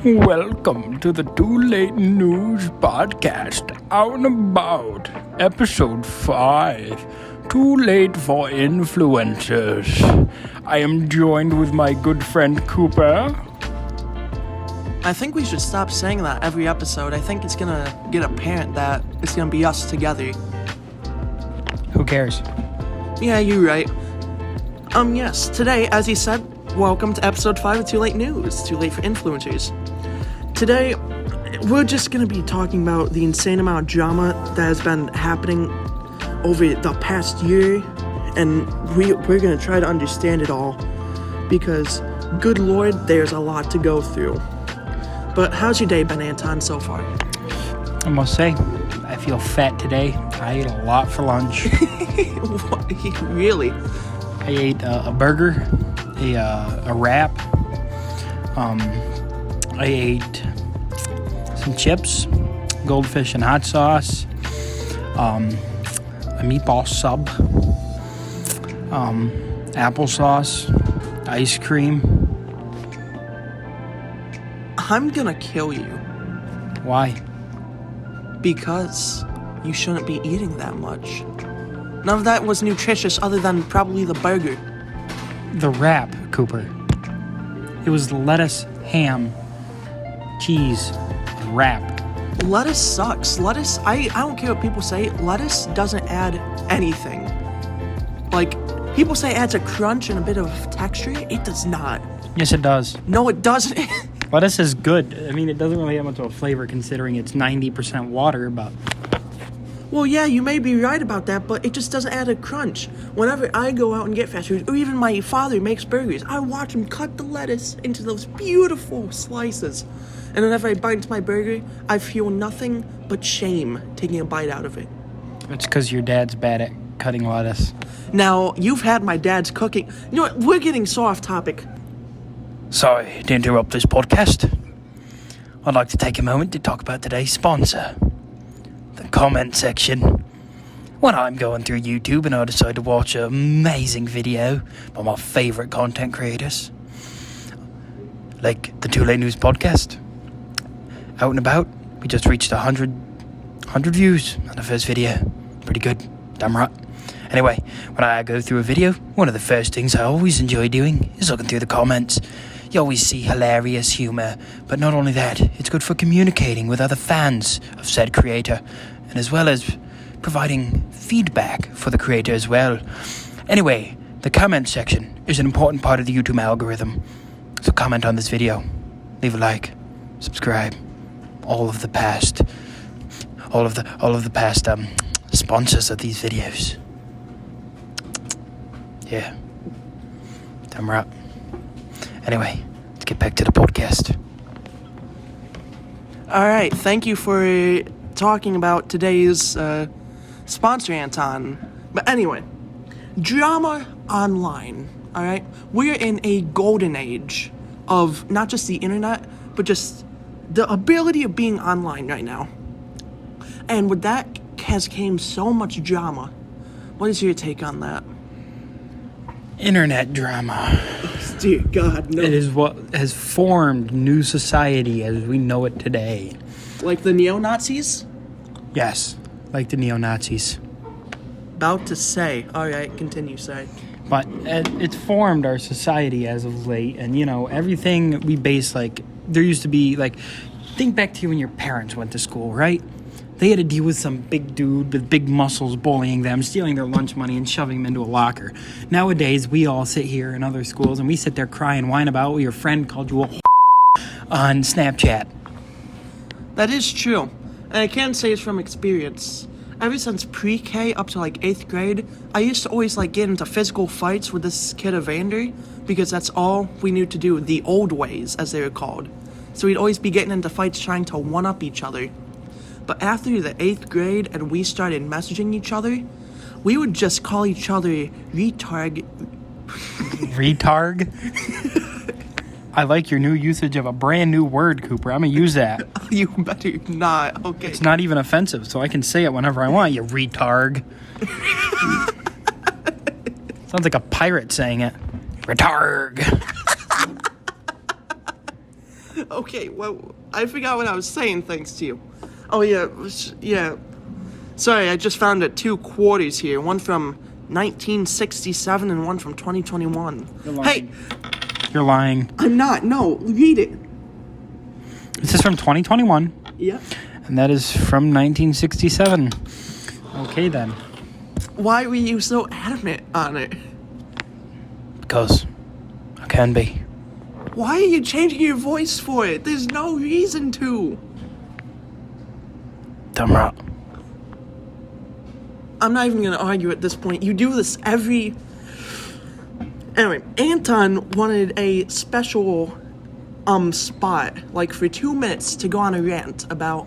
Welcome to the Too Late News Podcast, Out and About, Episode 5, Too Late for Influencers. I am joined with my good friend Cooper. I think we should stop saying that every episode. I think it's gonna get apparent that it's gonna be us together. Who cares? Yeah, you're right. Yes, today, as you said, welcome to episode 5 of Too Late News, Too Late for Influencers. Today, we're just going to be talking about the insane amount of drama that has been happening over the past year, and we're going to try to understand it all, because, good lord, there's a lot to go through. But how's your day been, Anton, so far? I must say, I feel fat today. I ate a lot for lunch. What? Really? I ate a burger, a wrap. I ate some chips, goldfish and hot sauce, a meatball sub, applesauce, ice cream. I'm gonna kill you. Why? Because you shouldn't be eating that much. None of that was nutritious other than probably the burger. The wrap, Cooper. It was lettuce, ham, cheese, and wrap. Lettuce sucks. Lettuce, I don't care what people say, lettuce doesn't add anything. Like, people say it adds a crunch and a bit of texture. It does not. Yes, it does. No, it doesn't. Lettuce is good. I mean, it doesn't really have much of a flavor considering it's 90% water, but... Well, yeah, you may be right about that, but it just doesn't add a crunch. Whenever I go out and get fast food, or even my father makes burgers, I watch him cut the lettuce into those beautiful slices. And whenever I bite into my burger, I feel nothing but shame taking a bite out of it. It's because your dad's bad at cutting lettuce. Now, you've had my dad's cooking. You know what? We're getting so off topic. Sorry to interrupt this podcast. I'd like to take a moment to talk about today's sponsor. The comment section. When I'm going through YouTube and I decide to watch an amazing video by my favourite content creators, like the Too Late News Podcast, Out and About, we just reached 100 views on the first video. Pretty good, damn right. Anyway, when I go through a video, one of the first things I always enjoy doing is looking through the comments. You always see hilarious humour, but not only that, it's good for communicating with other fans of said creator, and as well as providing feedback for the creator as well. Anyway, the comment section is an important part of the YouTube algorithm, so comment on this video, leave a like, subscribe, all of the past sponsors of these videos. Yeah, damn right. Anyway, let's get back to the podcast. Alright, thank you for talking about today's sponsor, Anton. But anyway, drama online, alright? We're in a golden age of not just the internet, but just the ability of being online right now. And with that has came so much drama. What is your take on that? Internet drama. Dear God, no. It is what has formed new society as we know it today. Like the neo-Nazis? Yes, like the neo-Nazis. About to say. Alright, continue, say. But it's formed our society as of late, and you know, everything we base, like, there used to be, like, think back to when your parents went to school, right? They had to deal with some big dude with big muscles bullying them, stealing their lunch money and shoving them into a locker. Nowadays, we all sit here in other schools and we sit there cry and whine about what your friend called you a on Snapchat. That is true. And I can say it's from experience. Ever since pre-K up to like 8th grade, I used to always like get into physical fights with this kid Evander because that's all we knew to do, the old ways as they were called. So we'd always be getting into fights trying to one-up each other. But after the 8th grade and we started messaging each other, we would just call each other retard. Retard? I like your new usage of a brand new word, Cooper. I'm going to use that. You better not. Okay. It's not even offensive, so I can say it whenever I want, you retard. Sounds like a pirate saying it. Retard. Okay, well, I forgot what I was saying thanks to you. Oh, yeah. Sorry, I just found 2 quarters here. One from 1967 and one from 2021. You're lying. Hey! You're lying. I'm not. No, read it. This is from 2021. Yeah. And that is from 1967. Okay, then. Why were you so adamant on it? Because I can be. Why are you changing your voice for it? There's no reason to. Dumb right. I'm not even going to argue at this point. You do this every... Anyway, Anton wanted a special spot, like for 2 minutes, to go on a rant about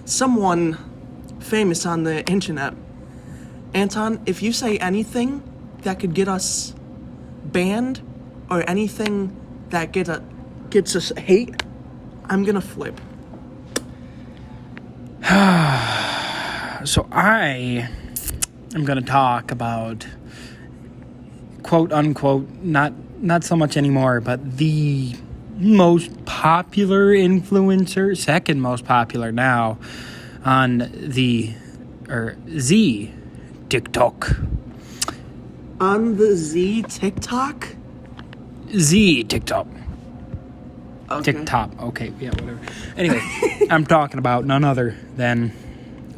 someone famous on the internet. Anton, if you say anything that could get us banned or anything that gets us hate, I'm gonna flip. So I am going to talk about, quote unquote, not so much anymore, but the most popular influencer, second most popular now, on the Z TikTok. On the Z TikTok? Z TikTok. Okay. TikTok. Okay, yeah, whatever. Anyway, I'm talking about none other than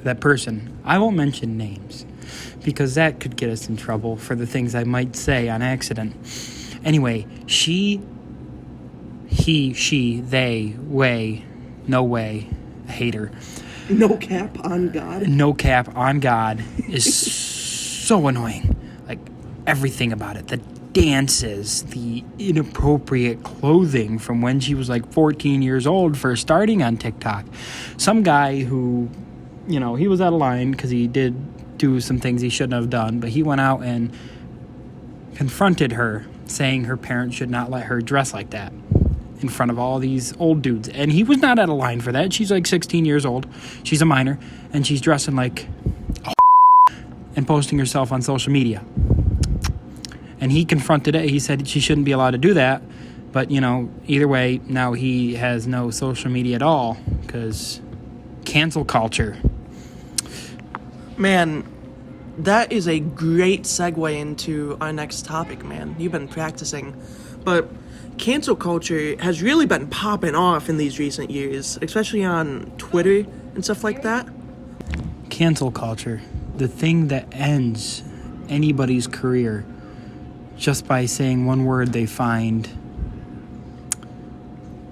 that person. I won't mention names because that could get us in trouble for the things I might say on accident. Anyway, he, she, they, no way, a hater. No cap on God. No cap on God is so annoying. Like, everything about it. The dances, the inappropriate clothing from when she was like 14 years old for starting on TikTok. Some guy who, he was out of line because he did do some things he shouldn't have done, but he went out and confronted her, saying her parents should not let her dress like that in front of all these old dudes. And he was not out of line for that. She's like 16 years old. She's a minor, and she's dressing like a and posting herself on social media. And he confronted it. He said she shouldn't be allowed to do that. But, either way, now he has no social media at all because cancel culture. Man, that is a great segue into our next topic, man. You've been practicing. But cancel culture has really been popping off in these recent years, especially on Twitter and stuff like that. Cancel culture, the thing that ends anybody's career just by saying one word they find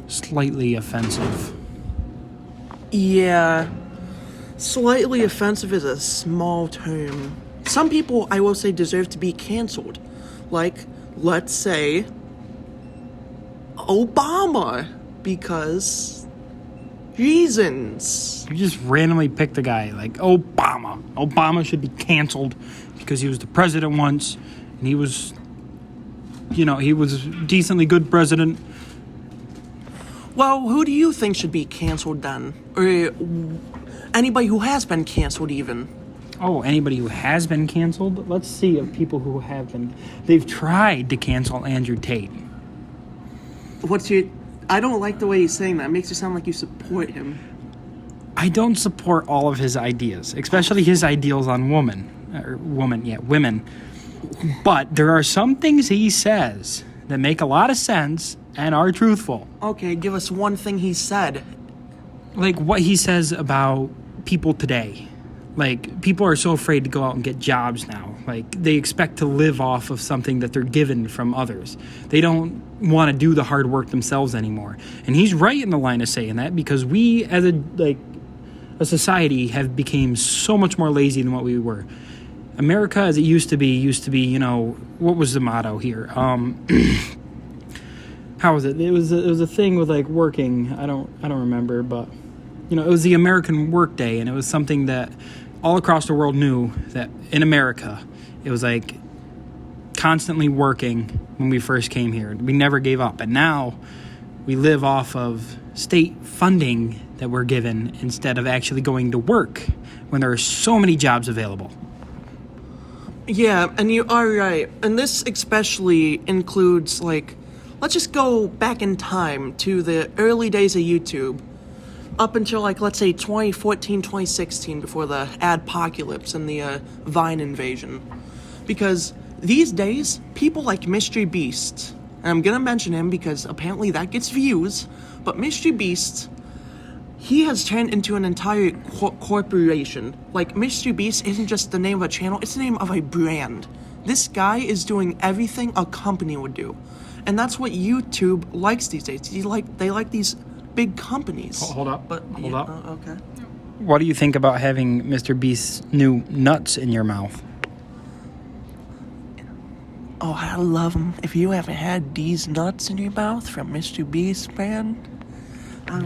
slightly offensive. Yeah, slightly offensive is a small term. Some people, I will say, deserve to be canceled. Like, let's say, Obama, because reasons. You just randomly picked a guy like Obama. Obama should be canceled because he was the president once, and he was a decently good president. Well, who do you think should be canceled then? Or anybody who has been canceled even? Oh, anybody who has been canceled? Let's see of people who have been. They've tried to cancel Andrew Tate. I don't like the way he's saying that. It makes it sound like you support him. I don't support all of his ideas, especially his ideals on women. But there are some things he says that make a lot of sense and are truthful. Okay, give us one thing he said. Like what he says about people today. Like, people are so afraid to go out and get jobs now. Like, they expect to live off of something that they're given from others. They don't want to do the hard work themselves anymore. And he's right in the line of saying that because we, as a society, have become so much more lazy than what we were. America, as it used to be, what was the motto here? How was it? It was a thing with like working. I don't remember, but it was the American workday, and it was something that all across the world knew that in America, it was like constantly working when we first came here. We never gave up, and now we live off of state funding that we're given instead of actually going to work when there are so many jobs available. Yeah, and you are right. And this especially includes, like, let's just go back in time to the early days of YouTube, up until, like, let's say 2014, 2016, before the adpocalypse and the Vine invasion. Because these days, people like Mystery Beast, and I'm gonna mention him because apparently that gets views, but Mystery Beast, he has turned into an entire corporation. Like, Mystery Beast isn't just the name of a channel, it's the name of a brand. This guy is doing everything a company would do. And that's what YouTube likes these days. They like these big companies. Hold up. Hold up. Okay. What do you think about having Mr. Beast's new nuts in your mouth? Oh, I love them. If you haven't had these nuts in your mouth from Mr. Beast, man.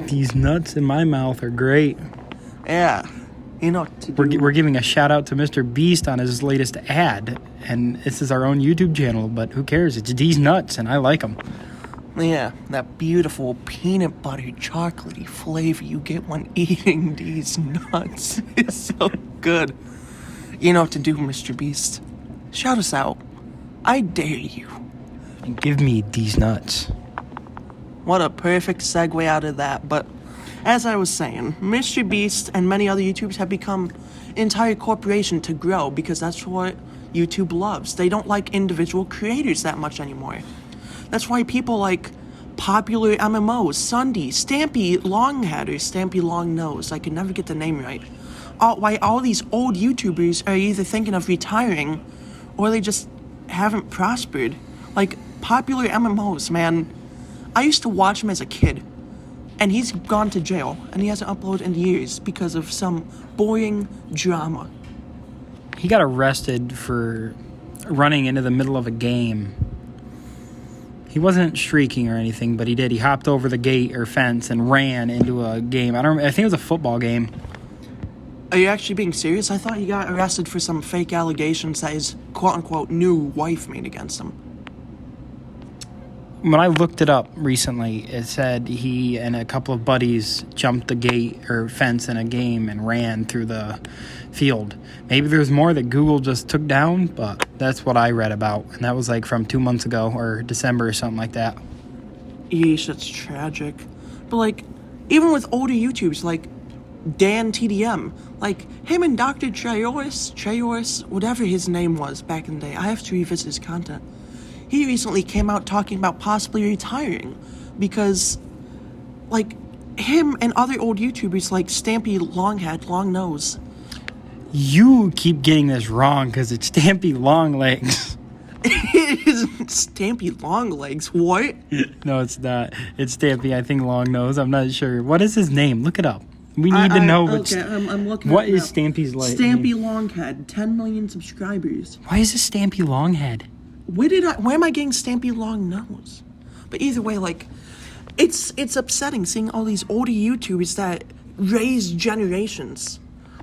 These nuts in my mouth are great. Yeah. You know what to do. We're giving a shout out to Mr. Beast on his latest ad. And this is our own YouTube channel, but who cares? It's these nuts, and I like them. Yeah, that beautiful peanut butter chocolatey flavor you get when eating these nuts is so good. You know what to do, Mr. Beast. Shout us out. I dare you. Give me these nuts. What a perfect segue out of that. But as I was saying, Mr. Beast and many other YouTubers have become an entire corporation to grow because that's what YouTube loves. They don't like individual creators that much anymore. That's why people like popular MMOs, Sunday, Stampy Longhead or Stampy Longnose, I could never get the name right. Why all these old YouTubers are either thinking of retiring or they just haven't prospered. Like, popular MMOs, man. I used to watch him as a kid, and he's gone to jail, and he hasn't uploaded in years because of some boring drama. He got arrested for running into the middle of a game. He wasn't streaking or anything, but he did. He hopped over the gate or fence and ran into a game. I think it was a football game. Are you actually being serious? I thought he got arrested for some fake allegations that his quote-unquote new wife made against him. When I looked it up recently, it said he and a couple of buddies jumped the gate or fence in a game and ran through the field. Maybe there's more that Google just took down, but that's what I read about. And that was like from 2 months ago or December or something like that. Yeesh, that's tragic. But like, even with older YouTubers like Dan TDM, like him and Dr. Trayoris, whatever his name was back in the day, I have to revisit his content. He recently came out talking about possibly retiring because, like, him and other old YouTubers like Stampy Longhead, Longnose. You keep getting this wrong because it's Stampy Longlegs. It is Stampy Longlegs. What? No, it's not. It's Stampy, I think, Longnose. I'm not sure. What is his name? Look it up. We need to know I'm looking what at is Stampy's like. Stampy Longhead, 10 million subscribers. Why is it Stampy Longhead? Where am I getting Stampy Longnose? But either way, like, it's upsetting seeing all these older YouTubers that raised generations,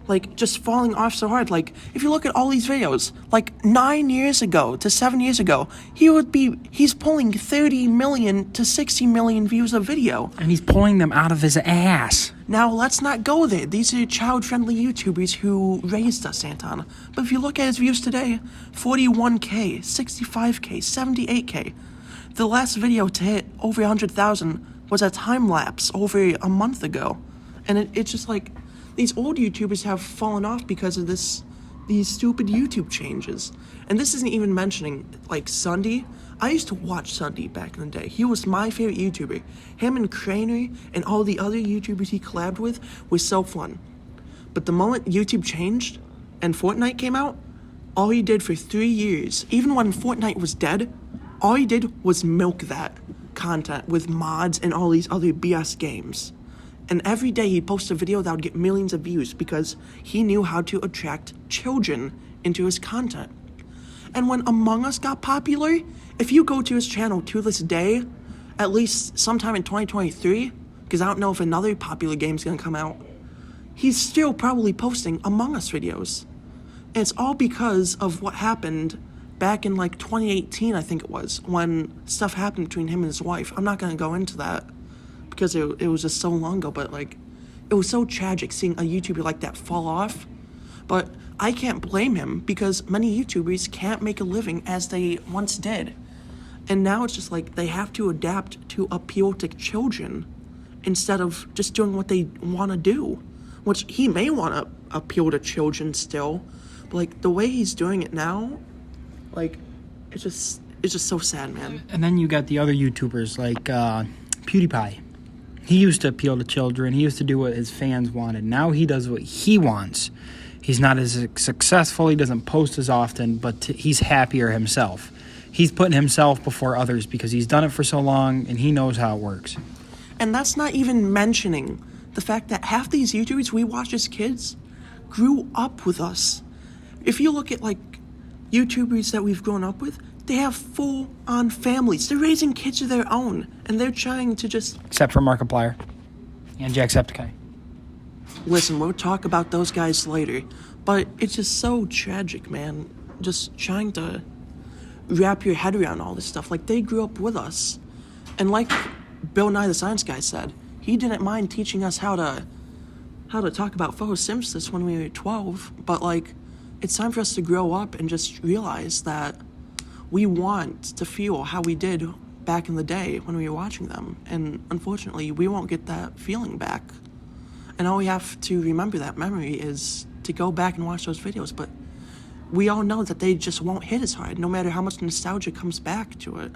like, just falling off so hard. Like, if you look at all these videos, like, 9 years ago to 7 years ago, he's pulling 30 million to 60 million views a video. And he's pulling them out of his ass. Now, let's not go there. These are child-friendly YouTubers who raised us, Santana. But if you look at his views today, 41K, 65K, 78K. The last video to hit over 100,000 was a time-lapse over a month ago. And it's just like, these old YouTubers have fallen off because of these stupid YouTube changes. And this isn't even mentioning, like, Sunday. I used to watch Sunday back in the day. He was my favorite YouTuber. Him and Craner and all the other YouTubers he collabed with was so fun. But the moment YouTube changed and Fortnite came out, all he did for 3 years, even when Fortnite was dead, all he did was milk that content with mods and all these other BS games. And every day he'd post a video that would get millions of views because he knew how to attract children into his content. And when Among Us got popular, if you go to his channel to this day, at least sometime in 2023, because I don't know if another popular game's gonna come out, he's still probably posting Among Us videos. And it's all because of what happened back in like 2018, I think it was, when stuff happened between him and his wife. I'm not gonna go into that because it was just so long ago, but like, it was so tragic seeing a YouTuber like that fall off. But I can't blame him because many YouTubers can't make a living as they once did. And now it's just like they have to adapt to appeal to children instead of just doing what they want to do, which he may want to appeal to children still, but like the way he's doing it now, like it's just so sad, man. And then you got the other YouTubers like PewDiePie. He used to appeal to children. He used to do what his fans wanted. Now he does what he wants. He's not as successful. He doesn't post as often, but he's happier himself. He's putting himself before others because he's done it for so long and he knows how it works. And that's not even mentioning the fact that half these YouTubers we watch as kids grew up with us. If you look at like YouTubers that we've grown up with, they have full-on families. They're raising kids of their own, and they're trying to just... Except for Markiplier and Jacksepticeye. Listen, we'll talk about those guys later, but it's just so tragic, man. Just trying to wrap your head around all this stuff. Like, they grew up with us. And like Bill Nye the Science Guy said, he didn't mind teaching us how to talk about photosynthesis when we were 12, but like, it's time for us to grow up and just realize that we want to feel how we did back in the day when we were watching them. And unfortunately, we won't get that feeling back. And all we have to remember that memory is to go back and watch those videos. But we all know that they just won't hit as hard, no matter how much nostalgia comes back to it.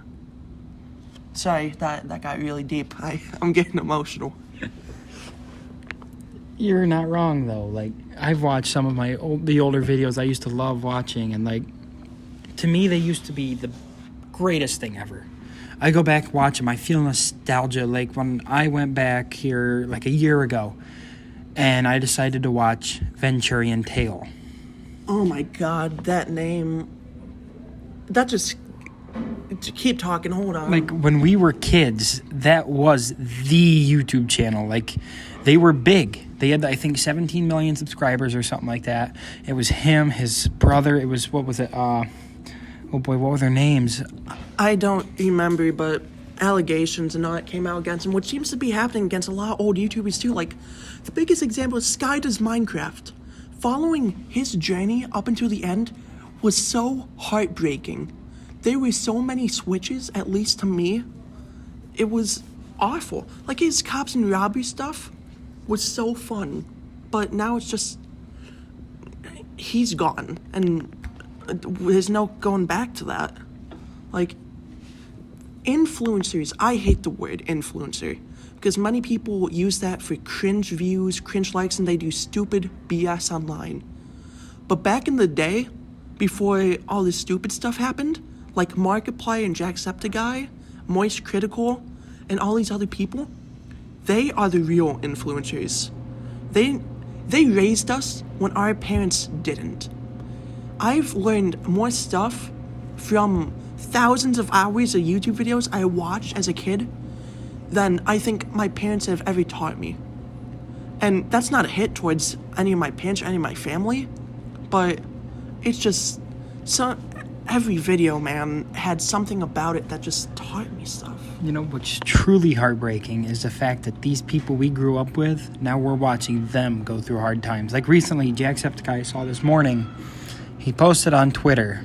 Sorry, that got really deep. I'm getting emotional. You're not wrong, though. Like, I've watched some of the older videos I used to love watching, and like, to me, they used to be the greatest thing ever. I go back, watch them, I feel nostalgia. Like when I went back here like a year ago, and I decided to watch Venturian Tale. Oh my god, that name. That just... Keep talking, hold on. Like, when we were kids, that was the YouTube channel. Like, they were big. They had, I think, 17 million subscribers or something like that. It was him, his brother. It was, what was it? Oh boy, what were their names? I don't remember, but allegations and all that came out against him, which seems to be happening against a lot of old YouTubers too. Like, the biggest example is Sky Does Minecraft. Following his journey up until the end was so heartbreaking. There were so many switches, at least to me. It was awful. Like, his cops and robbery stuff was so fun, but now it's just... he's gone, and there's no going back to that. Like, influencers, I hate the word influencer, because many people use that for cringe views, cringe likes, and they do stupid BS online. But back in the day, before all this stupid stuff happened, like Markiplier and Jacksepticeye, Moist Critical, and all these other people, they are the real influencers. They raised us when our parents didn't. I've learned more stuff from thousands of hours of YouTube videos I watched as a kid than I think my parents have ever taught me. And that's not a hit towards any of my parents or any of my family, but it's just... every video, man, had something about it that just taught me stuff. You know, what's truly heartbreaking is the fact that these people we grew up with, now we're watching them go through hard times. Like recently, Jacksepticeye, I saw this morning, he posted on Twitter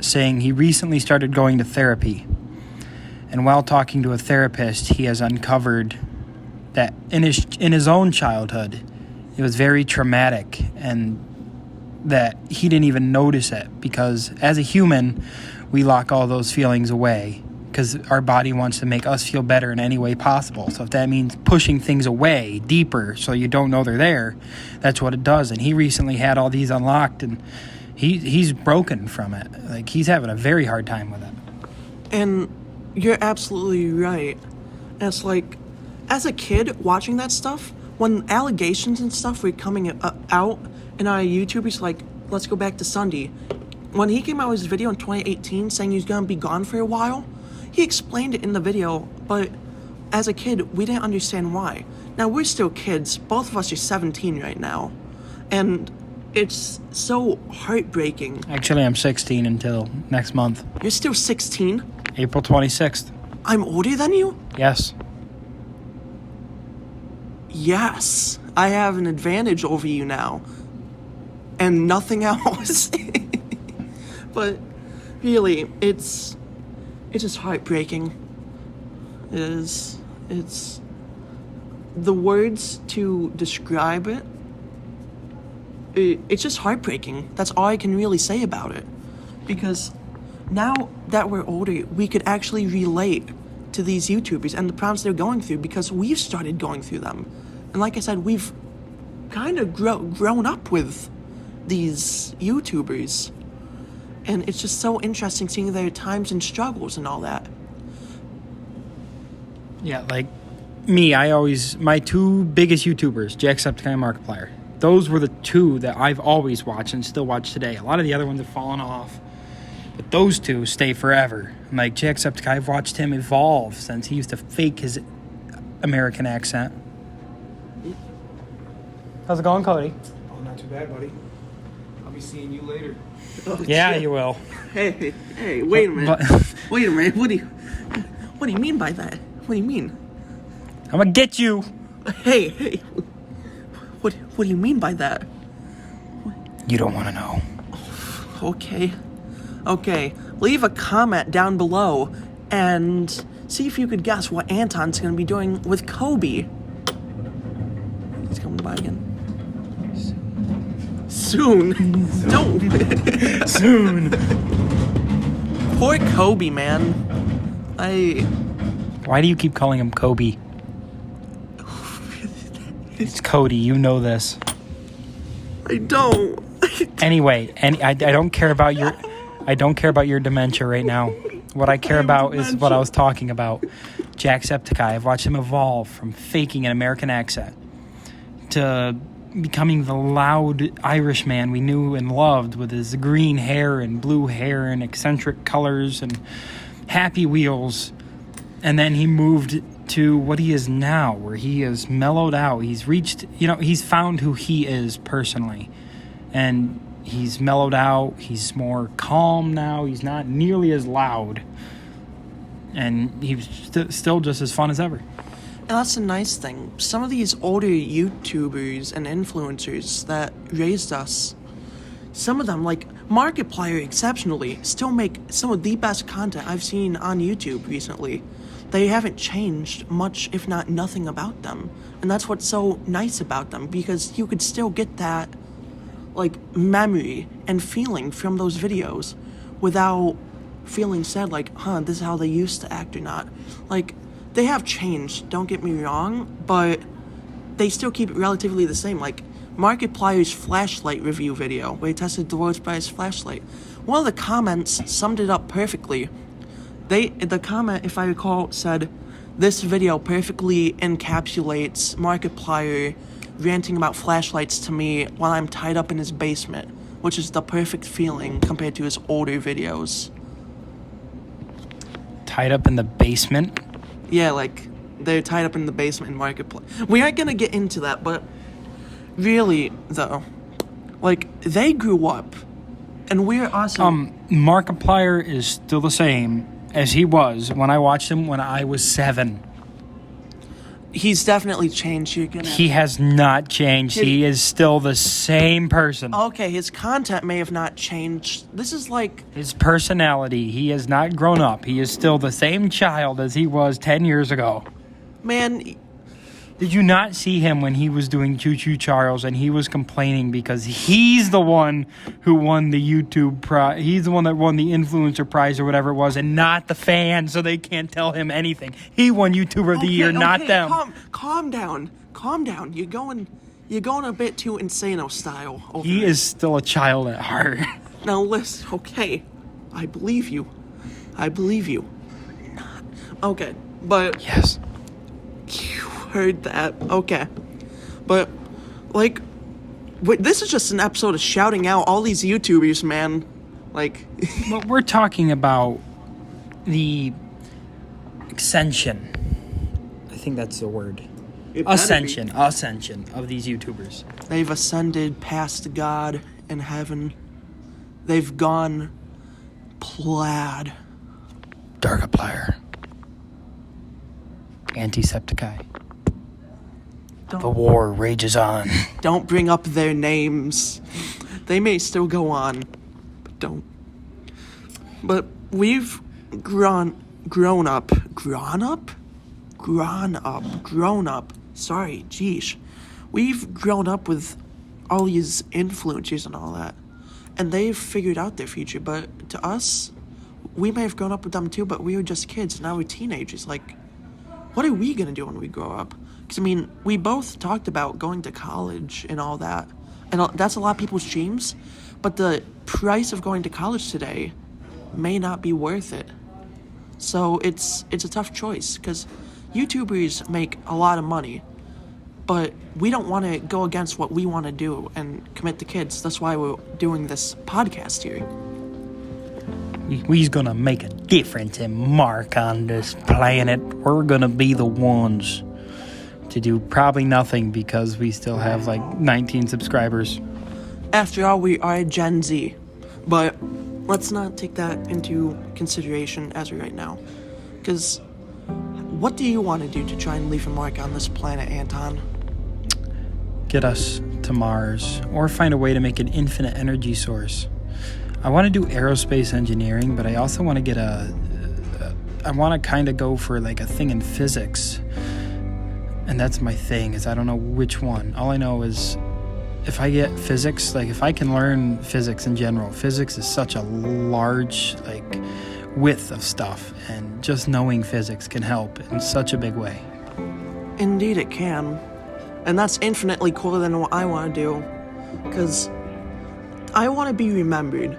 saying he recently started going to therapy. And while talking to a therapist, he has uncovered that in his own childhood, it was very traumatic, and that he didn't even notice it, because as a human, we lock all those feelings away because our body wants to make us feel better in any way possible. So if that means pushing things away deeper so you don't know they're there, that's what it does. And he recently had all these unlocked, and he's broken from it. Like, he's having a very hard time with it. And you're absolutely right. And it's like, as a kid watching that stuff, when allegations and stuff were coming out, and our YouTubers, like, let's go back to Sunday. When he came out with his video in 2018 saying he was going to be gone for a while, he explained it in the video, but as a kid, we didn't understand why. Now, we're still kids. Both of us are 17 right now. And it's so heartbreaking. Actually, I'm 16 until next month. You're still 16? April 26th. I'm older than you? Yes. Yes. I have an advantage over you now. And nothing else. But really, it's It's just heartbreaking. It's the words to describe it. It's just heartbreaking. That's all I can really say about it. Because now that we're older, we could actually relate to these YouTubers and the problems they're going through because we've started going through them. And like I said, we've kind of grown up with these YouTubers. And it's just so interesting seeing their times and struggles and all that. Yeah, like me, my two biggest YouTubers, Jacksepticeye and Markiplier. Those were the two that I've always watched and still watch today. A lot of the other ones have fallen off. But those two stay forever. Like Jacksepticeye, I've watched him evolve since he used to fake his American accent. How's it going, Cody? Oh, not too bad, buddy. I'll be seeing you later. Oh, Yeah, shit. you will. Hey, wait a minute. Wait a minute. What do you mean by that? What do you mean? I'm gonna get you. Hey. What do you mean by that? You don't want to know. Okay. Leave a comment down below and see if you could guess what Anton's going to be doing with Kobe. He's coming by again. Soon. Don't. Soon. Poor Kobe, man. Why do you keep calling him Kobe? It's Cody. You know this. I don't. Anyway, I don't care about your dementia right now. What I care about is what I was talking about. Jacksepticeye. I've watched him evolve from faking an American accent to becoming the loud Irishman we knew and loved with his green hair and blue hair and eccentric colors and Happy Wheels. And then he moved to what he is now, where he is mellowed out. He's reached, he's found who he is personally. And he's mellowed out. He's more calm now. He's not nearly as loud. And he's still just as fun as ever. And that's the nice thing. Some of these older YouTubers and influencers that raised us, some of them, like Markiplier exceptionally, still make some of the best content I've seen on YouTube recently. They haven't changed much, if not nothing about them. And that's what's so nice about them, because you could still get that, like, memory and feeling from those videos without feeling sad, like, this is how they used to act or not. Like, they have changed, don't get me wrong, but they still keep it relatively the same. Like, Markiplier's flashlight review video, where he tested the world's brightest flashlight. One of the comments summed it up perfectly. The comment, if I recall, said, "This video perfectly encapsulates Markiplier ranting about flashlights to me while I'm tied up in his basement," which is the perfect feeling compared to his older videos. Tied up in the basement? Yeah, like, they're tied up in the basement in Markiplier. We aren't gonna get into that, but really, though, like, they grew up, and we're awesome. Markiplier is still the same as he was when I watched him when I was 7. He's definitely changed. He has not changed. He is still the same person. Okay, his content may have not changed. This is like... His personality, he has not grown up. He is still the same child as he was 10 years ago. Man... Did you not see him when he was doing Choo Choo Charles and he was complaining because he's the one who won the YouTube prize? He's the one that won the influencer prize or whatever it was, and not the fans, so they can't tell him anything. He won YouTuber of the year, not them. Calm down. You're going a bit too Insano style. He is still a child at heart. Now listen, okay, I believe you. Okay, but Yes. heard that. Okay. But, like, this is just an episode of shouting out all these YouTubers, man. Like... But we're talking about the ascension. I think that's the word. Ascension of these YouTubers. They've ascended past God and heaven. They've gone plaid. Darkiplier. Antisepticeye. The war rages on. Don't bring up their names. They may still go on, but don't. But we've grown up. Sorry, geesh. We've grown up with all these influencers and all that, and they've figured out their future. But to us, we may have grown up with them too, but we were just kids. Now we're teenagers. Like, what are we gonna do when we grow up? Because I mean, we both talked about going to college and all that, and that's a lot of people's dreams. But the price of going to college today may not be worth it. So it's a tough choice, because YouTubers make a lot of money, but we don't want to go against what we want to do and commit to kids. That's why we're doing this podcast here. We's gonna make a difference and mark on this planet. We're gonna be the ones to do probably nothing because we still have like 19 subscribers. After all, we are Gen Z. But let's not take that into consideration as of right now. Because what do you want to do to try and leave a mark on this planet, Anton? Get us to Mars, or find a way to make an infinite energy source. I want to do aerospace engineering, but I also want to get I want to kind of go for like a thing in physics. And that's my thing, is I don't know which one. All I know is if I get physics, like if I can learn physics in general, physics is such a large like width of stuff, and just knowing physics can help in such a big way. Indeed it can. And that's infinitely cooler than what I want to do. Because I want to be remembered.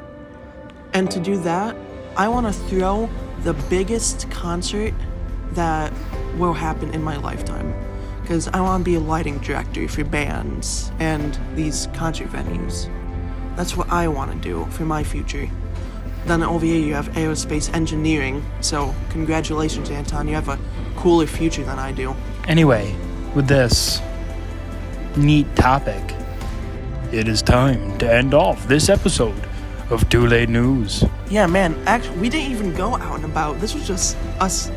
And to do that, I want to throw the biggest concert that will happen in my lifetime. Because I want to be a lighting director for bands and these concert venues. That's what I want to do for my future. Then over here you have aerospace engineering, so congratulations, Anton, you have a cooler future than I do. Anyway, with this neat topic, it is time to end off this episode of Too Late News. Yeah, man, actually, we didn't even go out and about. This was just us.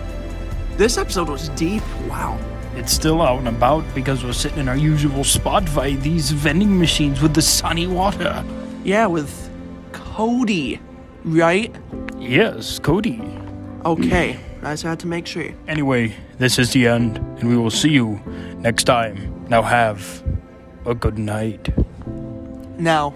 This episode was deep. Wow. It's still out and about because we're sitting in our usual spot by these vending machines with the sunny water. Yeah, with Cody, right? Yes, Cody. Okay, I just had to make sure. Anyway, this is the end, and we will see you next time. Now have a good night. Now,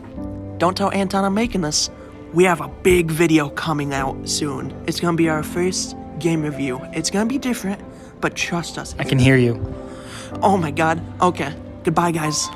don't tell Anton I'm making this. We have a big video coming out soon. It's gonna be our first game review. It's gonna be different, but trust us. I can hear you. Oh my god. Okay, goodbye, guys.